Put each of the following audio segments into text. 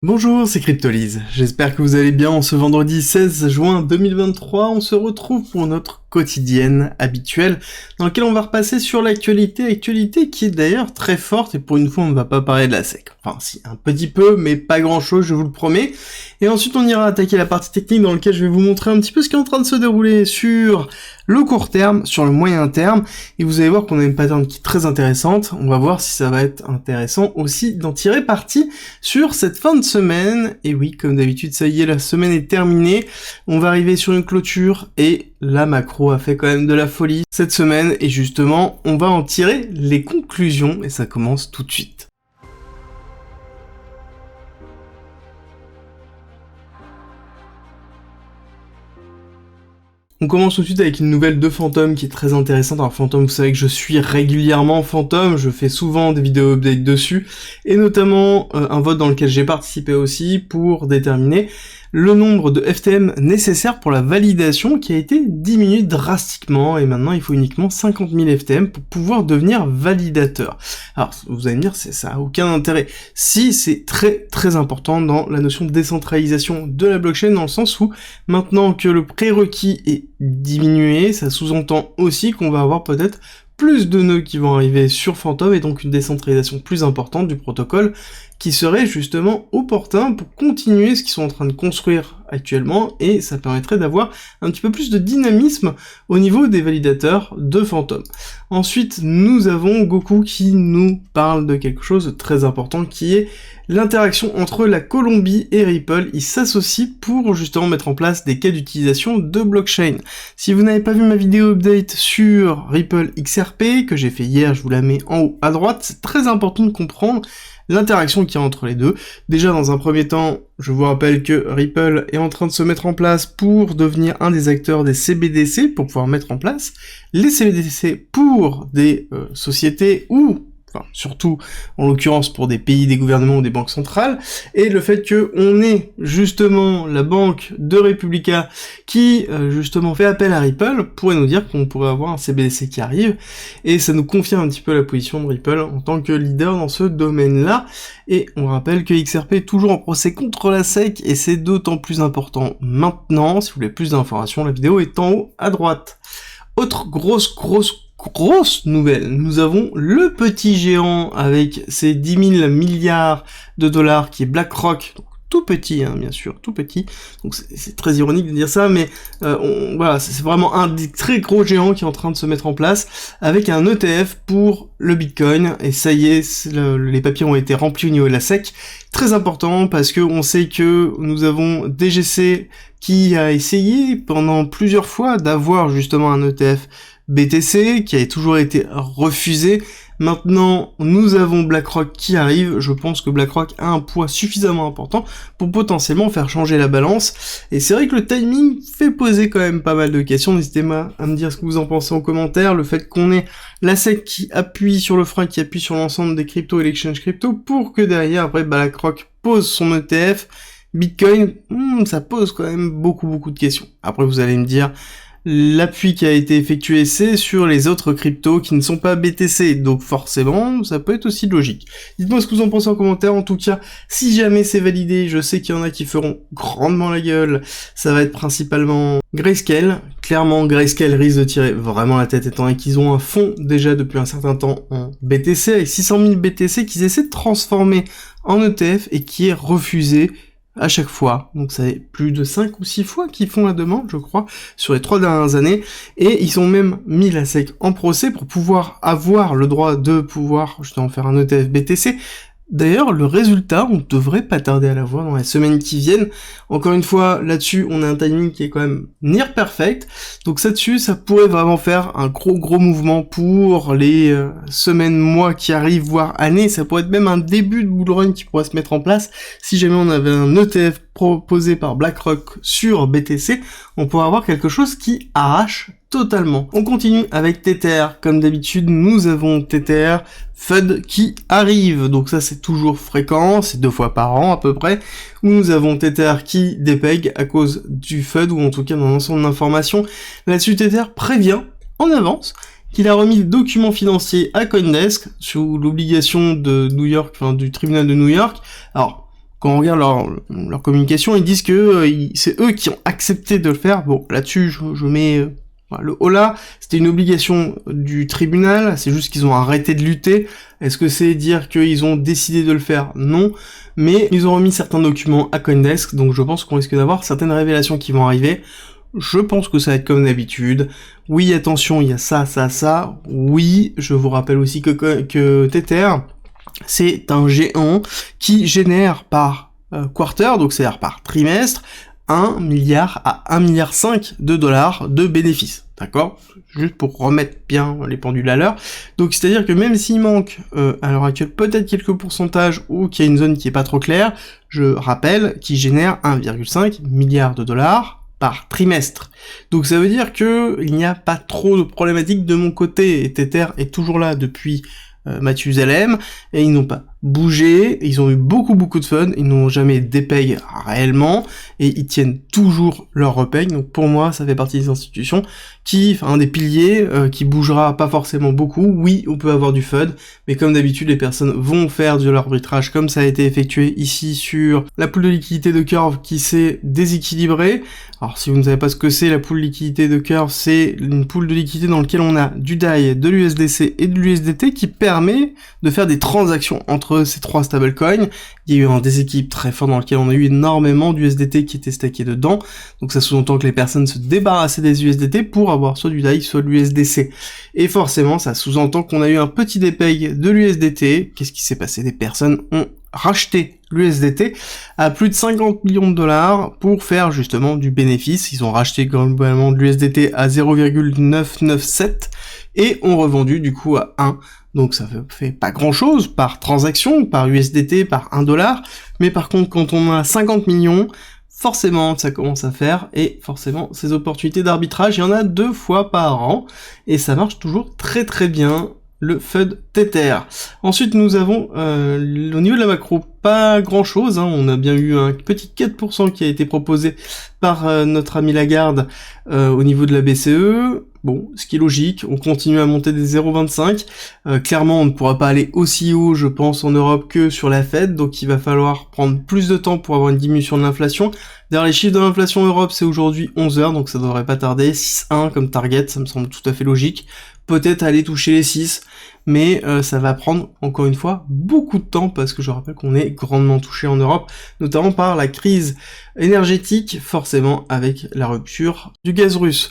Bonjour, c'est Cryptolyse. J'espère que vous allez bien en ce vendredi 16 juin 2023. On se retrouve pour notre quotidienne habituelle dans laquelle on va repasser sur actualité qui est d'ailleurs très forte et pour une fois on ne va pas parler de la SEC. Enfin si, un petit peu, mais pas grand chose, je vous le promets. Et ensuite on ira attaquer la partie technique dans laquelle je vais vous montrer un petit peu ce qui est en train de se dérouler sur le court terme, sur le moyen terme, et vous allez voir qu'on a une pattern qui est très intéressante. On va voir si ça va être intéressant aussi d'en tirer parti sur cette fin de semaine. Et oui, comme d'habitude, ça y est, la semaine est terminée. On va arriver sur une clôture et la macro a fait quand même de la folie cette semaine. Et justement, on va en tirer les conclusions et ça commence tout de suite. On commence tout de suite avec une nouvelle de Fantôme qui est très intéressante. Alors Fantôme, vous savez que je suis régulièrement Fantôme, je fais souvent des vidéos updates dessus, et notamment un vote dans lequel j'ai participé aussi pour déterminer le nombre de FTM nécessaires pour la validation qui a été diminué drastiquement, et maintenant il faut uniquement 50 000 FTM pour pouvoir devenir validateur. Alors vous allez me dire, ça a aucun intérêt. Si, c'est très important dans la notion de décentralisation de la blockchain, dans le sens où maintenant que le prérequis est diminué, ça sous-entend aussi qu'on va avoir peut-être plus de nœuds qui vont arriver sur Phantom et donc une décentralisation plus importante du protocole qui serait justement opportun pour continuer ce qu'ils sont en train de construire actuellement et ça permettrait d'avoir un petit peu plus de dynamisme au niveau des validateurs de Phantom. Ensuite, nous avons Goku qui nous parle de quelque chose de très important qui est l'interaction entre la Colombie et Ripple. Ils s'associent pour justement mettre en place des cas d'utilisation de blockchain. Si vous n'avez pas vu ma vidéo update sur Ripple XRP que j'ai fait hier, je vous la mets en haut à droite, c'est très important de comprendre l'interaction qu'il y a entre les deux. Déjà, dans un premier temps, je vous rappelle que Ripple est en train de se mettre en place pour devenir un des acteurs des CBDC, pour pouvoir mettre en place les CBDC pour des sociétés ou surtout en l'occurrence pour des pays, des gouvernements ou des banques centrales, et le fait que on ait justement la banque de Republica qui justement fait appel à Ripple pourrait nous dire qu'on pourrait avoir un CBDC qui arrive, et ça nous confirme un petit peu la position de Ripple en tant que leader dans ce domaine-là, et on rappelle que XRP est toujours en procès contre la SEC, et c'est d'autant plus important maintenant. Si vous voulez plus d'informations, la vidéo est en haut à droite. Autre grosse nouvelle, nous avons le petit géant avec ses 10 000 milliards de dollars qui est BlackRock, donc tout petit, hein, bien sûr, tout petit, donc c'est très ironique de dire ça, mais voilà, c'est vraiment un des très gros géants qui est en train de se mettre en place, avec un ETF pour le Bitcoin, et ça y est, les papiers ont été remplis au niveau de la SEC, très important, parce que on sait que nous avons DGC qui a essayé pendant plusieurs fois d'avoir justement un ETF BTC, qui a toujours été refusé. Maintenant, nous avons BlackRock qui arrive. Je pense que BlackRock a un poids suffisamment important pour potentiellement faire changer la balance. Et c'est vrai que le timing fait poser quand même pas mal de questions. N'hésitez pas à me dire ce que vous en pensez en commentaire. Le fait qu'on ait la SEC qui appuie sur le frein, qui appuie sur l'ensemble des cryptos et l'exchange crypto, pour que derrière, après, BlackRock pose son ETF. Bitcoin, ça pose quand même beaucoup de questions. Après, vous allez me dire, l'appui qui a été effectué, c'est sur les autres cryptos qui ne sont pas BTC, donc forcément, ça peut être aussi logique. Dites-moi ce que vous en pensez en commentaire. En tout cas, si jamais c'est validé, je sais qu'il y en a qui feront grandement la gueule, ça va être principalement Grayscale. Clairement, Grayscale risque de tirer vraiment la tête, étant donné qu'ils ont un fonds déjà depuis un certain temps en BTC, avec 600 000 BTC qu'ils essaient de transformer en ETF et qui est refusé à chaque fois. Donc ça fait plus de 5 ou 6 fois qu'ils font la demande, je crois, sur les 3 dernières années, et ils ont même mis la SEC en procès pour pouvoir avoir le droit de pouvoir justement faire un ETF BTC. D'ailleurs, le résultat, on devrait pas tarder à l'avoir dans les semaines qui viennent. Encore une fois, là-dessus, on a un timing qui est quand même near perfect. Donc ça dessus, ça pourrait vraiment faire un gros mouvement pour les semaines, mois qui arrivent, voire années. Ça pourrait être même un début de bull run qui pourrait se mettre en place. Si jamais on avait un ETF proposé par BlackRock sur BTC, on pourrait avoir quelque chose qui arrache totalement. On continue avec Tether. Comme d'habitude, nous avons Tether FUD qui arrive. Donc ça, c'est toujours fréquent, c'est 2 fois par an à peu près, où nous avons Tether qui dépègue à cause du FUD, ou en tout cas dans l'ensemble d'informations. Là-dessus, Tether prévient en avance qu'il a remis le document financier à CoinDesk sous l'obligation de New York, enfin du tribunal de New York. Alors, quand on regarde leur communication, ils disent que c'est eux qui ont accepté de le faire. Bon, là-dessus, je mets voilà, le holà, c'était une obligation du tribunal, c'est juste qu'ils ont arrêté de lutter. Est-ce que c'est dire qu'ils ont décidé de le faire? Non, mais ils ont remis certains documents à CoinDesk, donc je pense qu'on risque d'avoir certaines révélations qui vont arriver. Je pense que ça va être comme d'habitude. Oui, attention, il y a ça. Oui, je vous rappelle aussi que Tether, c'est un géant qui génère par quarter, donc c'est-à-dire par trimestre, 1 milliard à 1,5 milliard de dollars de bénéfices. D'accord? Juste pour remettre bien les pendules à l'heure. Donc c'est-à-dire que même s'il manque à l'heure actuelle peut-être quelques pourcentages ou qu'il y a une zone qui est pas trop claire, je rappelle qu'il génère 1,5 milliard de dollars par trimestre. Donc ça veut dire que il n'y a pas trop de problématiques de mon côté, et Tether est toujours là depuis Mathusalem, et ils n'ont pas bougé, ils ont eu beaucoup de fun, ils n'ont jamais dépayé réellement, et ils tiennent toujours leur repay, donc pour moi ça fait partie des institutions un des piliers qui bougera pas forcément beaucoup. Oui, on peut avoir du FUD, mais comme d'habitude les personnes vont faire de l'arbitrage comme ça a été effectué ici sur la pool de liquidité de Curve qui s'est déséquilibrée. Alors si vous ne savez pas ce que c'est la pool de liquidité de Curve, c'est une pool de liquidité dans laquelle on a du DAI, de l'USDC et de l'USDT qui permet de faire des transactions entre ces trois stablecoins. Il y a eu un déséquilibre très fort dans lequel on a eu énormément d'USDT qui était stacké dedans, donc ça sous-entend que les personnes se débarrassaient des USDT pour avoir soit du DAI, soit de l'USDC. Et forcément, ça sous-entend qu'on a eu un petit dépay de l'USDT. Qu'est-ce qui s'est passé? Des personnes ont racheté l'USDT à plus de 50 millions de dollars pour faire justement du bénéfice. Ils ont racheté globalement de l'USDT à 0,997 et ont revendu du coup à 1. Donc ça fait pas grand chose par transaction, par USDT, par 1 dollar. Mais par contre, quand on a 50 millions, forcément ça commence à faire, et forcément ces opportunités d'arbitrage, il y en a 2 fois par an, et ça marche toujours très bien, le FUD Tether. Ensuite nous avons au niveau de la macro, pas grand chose, on a bien eu un petit 4% qui a été proposé par notre ami Lagarde au niveau de la BCE. Bon, ce qui est logique, on continue à monter des 0,25. Clairement, on ne pourra pas aller aussi haut, je pense, en Europe que sur la Fed, donc il va falloir prendre plus de temps pour avoir une diminution de l'inflation. D'ailleurs, les chiffres de l'inflation en Europe, c'est aujourd'hui 11h, donc ça devrait pas tarder. 6,1 comme target, ça me semble tout à fait logique. Peut-être aller toucher les 6, mais ça va prendre, encore une fois, beaucoup de temps, parce que je rappelle qu'on est grandement touché en Europe, notamment par la crise énergétique, forcément avec la rupture du gaz russe.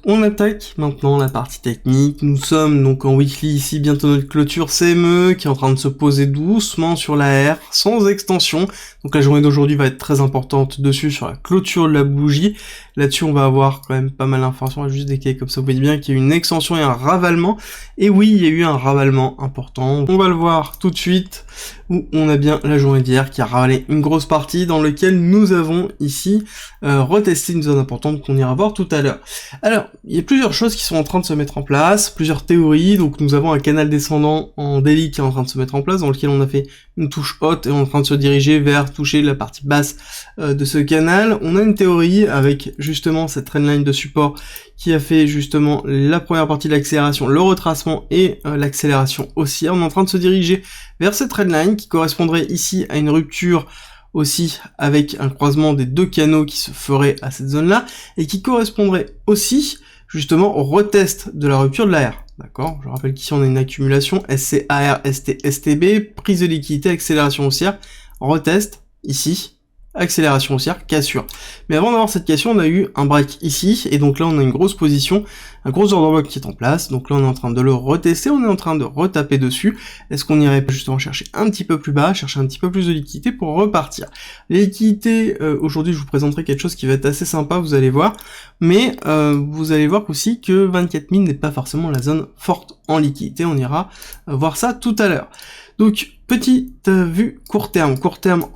On attaque maintenant la partie technique. Nous sommes donc en weekly ici, bientôt notre clôture CME qui est en train de se poser doucement sur la R, sans extension. Donc la journée d'aujourd'hui va être très importante dessus sur la clôture de la bougie. Là-dessus on va avoir quand même pas mal d'informations à juste décaler, comme ça vous voyez bien qu'il y a eu une extension et un ravalement. Et oui, il y a eu un ravalement important. On va le voir tout de suite, où on a bien la journée d'hier qui a ravalé une grosse partie, dans lequel nous avons ici retesté une zone importante qu'on ira voir tout à l'heure. Alors, il y a plusieurs choses qui sont en train de se mettre en place, plusieurs théories. Donc nous avons un canal descendant en daily qui est en train de se mettre en place, dans lequel on a fait une touche haute et on est en train de se diriger vers toucher la partie basse de ce canal. On a une théorie avec justement cette trendline de support qui a fait justement la première partie de l'accélération, le retracement et l'accélération haussière. On est en train de se diriger vers cette trendline qui correspondrait ici à une rupture aussi avec un croisement des 2 canaux qui se ferait à cette zone-là, et qui correspondrait aussi justement au retest de la rupture de l'AR. D'accord? Je rappelle qu'ici on a une accumulation SCAR, ST, STB, prise de liquidité, accélération haussière, retest ici, accélération haussière, cassure. Mais avant d'avoir cette cassure, on a eu un break ici, et donc là on a une grosse position, un gros order block qui est en place, donc là on est en train de le retester, on est en train de retaper dessus. Est-ce qu'on irait pas justement chercher un petit peu plus bas, chercher un petit peu plus de liquidité pour repartir? Les liquidités, aujourd'hui je vous présenterai quelque chose qui va être assez sympa, vous allez voir, mais vous allez voir aussi que 24 000 n'est pas forcément la zone forte en liquidité, on ira voir ça tout à l'heure. Donc, petite vue court terme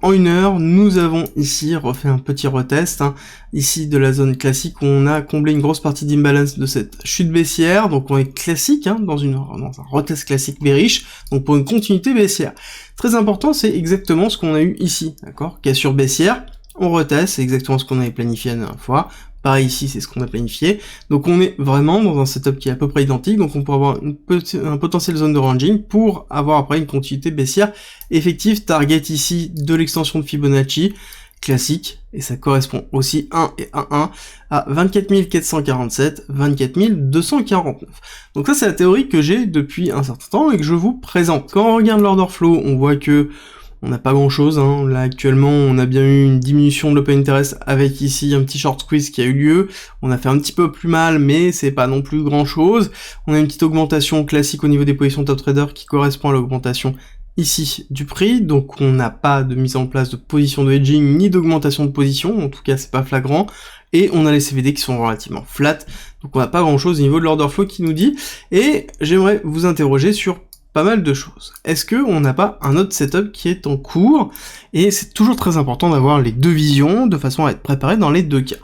en 1 heure, nous avons ici refait un petit retest, ici de la zone classique où on a comblé une grosse partie d'imbalance de cette chute baissière, donc on est classique, dans un retest classique bearish, donc pour une continuité baissière. Très important, c'est exactement ce qu'on a eu ici, d'accord? Cassure baissière, on reteste, c'est exactement ce qu'on avait planifié la dernière fois, Pareil ici, c'est ce qu'on a planifié. Donc on est vraiment dans un setup qui est à peu près identique, donc on peut avoir un potentiel zone de ranging pour avoir après une continuité baissière effective. Target ici de l'extension de Fibonacci, classique, et ça correspond aussi 1 et 1 à 24 447, 24 249. Donc ça c'est la théorie que j'ai depuis un certain temps et que je vous présente. Quand on regarde l'order flow, on voit que on n'a pas grand chose, hein. Là actuellement on a bien eu une diminution de l'open interest avec ici un petit short squeeze qui a eu lieu, on a fait un petit peu plus mal mais c'est pas non plus grand chose, on a une petite augmentation classique au niveau des positions top trader qui correspond à l'augmentation ici du prix, donc on n'a pas de mise en place de position de hedging ni d'augmentation de position, en tout cas c'est pas flagrant, et on a les CVD qui sont relativement flat, donc on n'a pas grand chose au niveau de l'order flow qui nous dit, et j'aimerais vous interroger sur pas mal de choses. Est-ce que on n'a pas un autre setup qui est en cours? Et c'est toujours très important d'avoir les deux visions, de façon à être préparé dans les deux cas.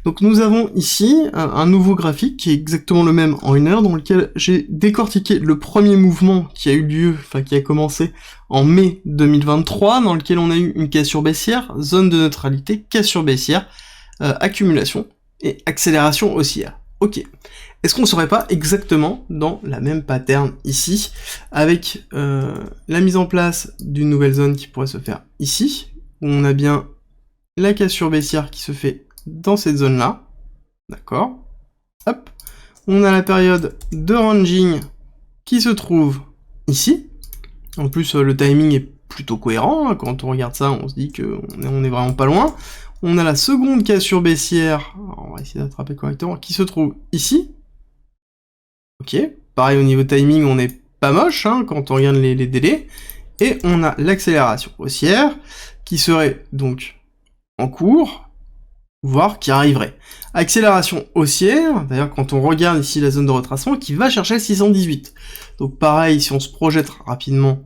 Donc nous avons ici un nouveau graphique qui est exactement le même en 1 heure, dans lequel j'ai décortiqué le premier mouvement qui a eu lieu, enfin qui a commencé en mai 2023, dans lequel on a eu une cassure baissière, zone de neutralité, cassure baissière, accumulation et accélération haussière. Ok. Est-ce qu'on serait pas exactement dans la même pattern ici, avec la mise en place d'une nouvelle zone qui pourrait se faire ici, où on a bien la cassure baissière qui se fait dans cette zone-là, d'accord? Hop, on a la période de ranging qui se trouve ici. En plus, le timing est plutôt cohérent, hein. Quand on regarde ça, on se dit qu'on est vraiment pas loin. On a la seconde cassure baissière, alors on va essayer d'attraper correctement, qui se trouve ici. Ok, pareil au niveau timing, on est pas moche, hein, quand on regarde les délais. Et on a l'accélération haussière, qui serait donc en cours, voire qui arriverait. Accélération haussière, d'ailleurs quand on regarde ici la zone de retracement, qui va chercher 618. Donc pareil, si on se projette rapidement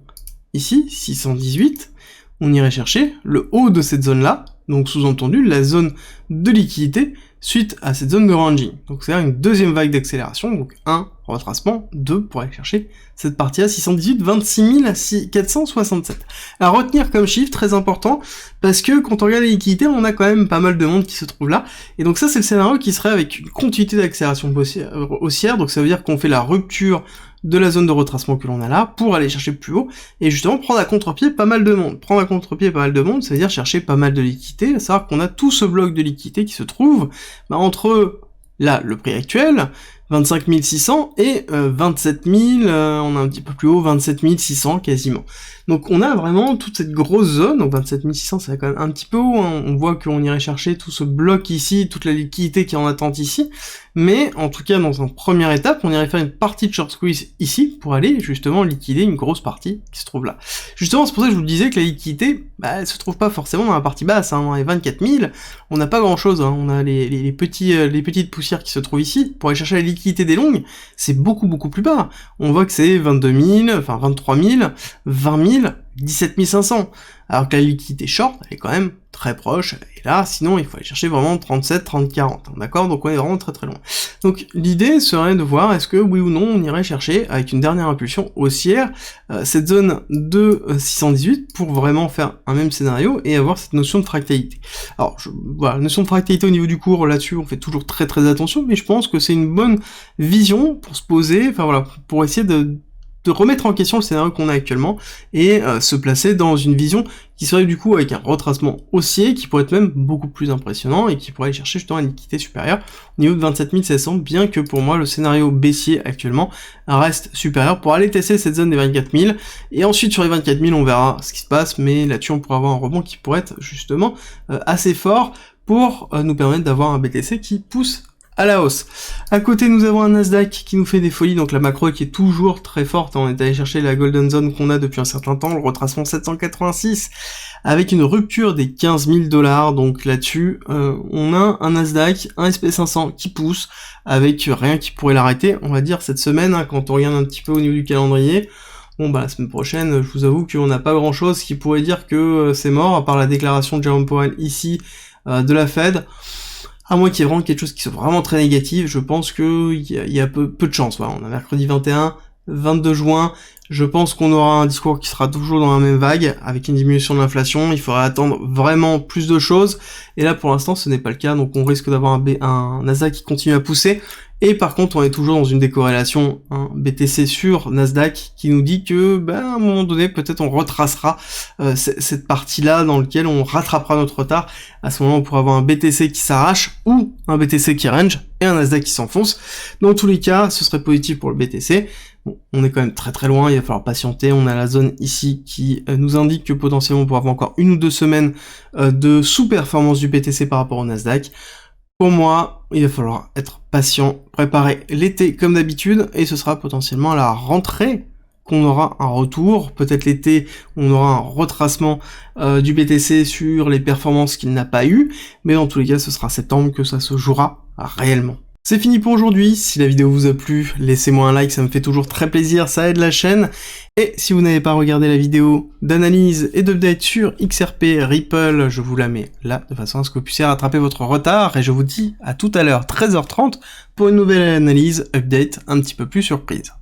ici, 618, on irait chercher le haut de cette zone-là, donc sous-entendu la zone de liquidité suite à cette zone de ranging. Donc c'est une deuxième vague d'accélération, donc 1, retracement, 2, pour aller chercher cette partie à 618, 26 467. À retenir comme chiffre, très important, parce que quand on regarde les liquidités, on a quand même pas mal de monde qui se trouve là, et donc ça c'est le scénario qui serait avec une continuité d'accélération haussière, donc ça veut dire qu'on fait la rupture de la zone de retracement que l'on a là, pour aller chercher plus haut, et justement prendre à contre-pied pas mal de monde. Prendre à contre-pied pas mal de monde, ça veut dire chercher pas mal de liquidités, à savoir qu'on a tout ce bloc de liquidités qui se trouve entre là, le prix actuel, 25 600 et 27 000, on a un petit peu plus haut, 27 600 quasiment. Donc on a vraiment toute cette grosse zone, donc 27 600 c'est quand même un petit peu haut, hein. On voit qu'on irait chercher tout ce bloc ici, toute la liquidité qui est en attente ici, mais en tout cas dans une première étape, on irait faire une partie de short squeeze ici, pour aller justement liquider une grosse partie qui se trouve là. Justement c'est pour ça que je vous disais que la liquidité, elle se trouve pas forcément dans la partie basse, hein. Dans les 24 000, on n'a pas grand chose, hein. On a les petites poussières qui se trouvent ici, pour aller chercher la liquidité des longues, c'est beaucoup plus bas. On voit que c'est 22 000, enfin 23 000, 20 000, 17 500, alors que la liquidité short, elle est quand même très proche, et là, sinon, il faut aller chercher vraiment 37, 30, 40, d'accord? Donc on est vraiment très loin. Donc l'idée serait de voir, est-ce que, oui ou non, on irait chercher, avec une dernière impulsion haussière, cette zone de 618, pour vraiment faire un même scénario, et avoir cette notion de fractalité. Alors, voilà, notion de fractalité au niveau du cours, là-dessus, on fait toujours très attention, mais je pense que c'est une bonne vision pour se poser, enfin voilà, pour essayer de remettre en question le scénario qu'on a actuellement et se placer dans une vision qui serait du coup avec un retracement haussier qui pourrait être même beaucoup plus impressionnant et qui pourrait aller chercher justement une liquidité supérieure au niveau de 27 700, bien que pour moi le scénario baissier actuellement reste supérieur pour aller tester cette zone des 24 000 et ensuite sur les 24 000 on verra ce qui se passe, mais là-dessus on pourrait avoir un rebond qui pourrait être justement assez fort pour nous permettre d'avoir un BTC qui pousse à la hausse. À côté, nous avons un Nasdaq qui nous fait des folies, donc la macro qui est toujours très forte. On est allé chercher la golden zone qu'on a depuis un certain temps, le retracement 786, avec une rupture des 15 000 $. Donc là-dessus, on a un Nasdaq, un SP500 qui pousse, avec rien qui pourrait l'arrêter, on va dire, cette semaine, hein, quand on regarde un petit peu au niveau du calendrier. Bon bah la semaine prochaine, je vous avoue qu'on n'a pas grand chose qui pourrait dire que c'est mort, à part la déclaration de Jerome Powell ici, de la Fed. À moins qu'il y ait vraiment quelque chose qui soit vraiment très négatif, je pense qu'il y a peu de chance. Voilà, on a mercredi 21, 22 juin, je pense qu'on aura un discours qui sera toujours dans la même vague, avec une diminution de l'inflation. Il faudra attendre vraiment plus de choses, et là pour l'instant ce n'est pas le cas, donc on risque d'avoir un Nasdaq qui continue à pousser. Et par contre, on est toujours dans une décorrélation BTC sur Nasdaq qui nous dit que, à un moment donné, peut-être on retracera cette partie-là dans laquelle on rattrapera notre retard. À ce moment, on pourra avoir un BTC qui s'arrache ou un BTC qui range et un Nasdaq qui s'enfonce. Dans tous les cas, ce serait positif pour le BTC. Bon, on est quand même très très loin, il va falloir patienter. On a la zone ici qui nous indique que potentiellement on pourra avoir encore 1 ou 2 semaines de sous-performance du BTC par rapport au Nasdaq. Pour moi, il va falloir être patient, préparer l'été comme d'habitude, et ce sera potentiellement à la rentrée qu'on aura un retour. Peut-être l'été, on aura un retracement du BTC sur les performances qu'il n'a pas eu, mais dans tous les cas, ce sera septembre que ça se jouera réellement. C'est fini pour aujourd'hui. Si la vidéo vous a plu, laissez-moi un like, ça me fait toujours très plaisir, ça aide la chaîne. Et si vous n'avez pas regardé la vidéo d'analyse et d'update sur XRP Ripple, je vous la mets là, de façon à ce que vous puissiez rattraper votre retard. Et je vous dis à tout à l'heure, 13h30, pour une nouvelle analyse, update un petit peu plus surprise.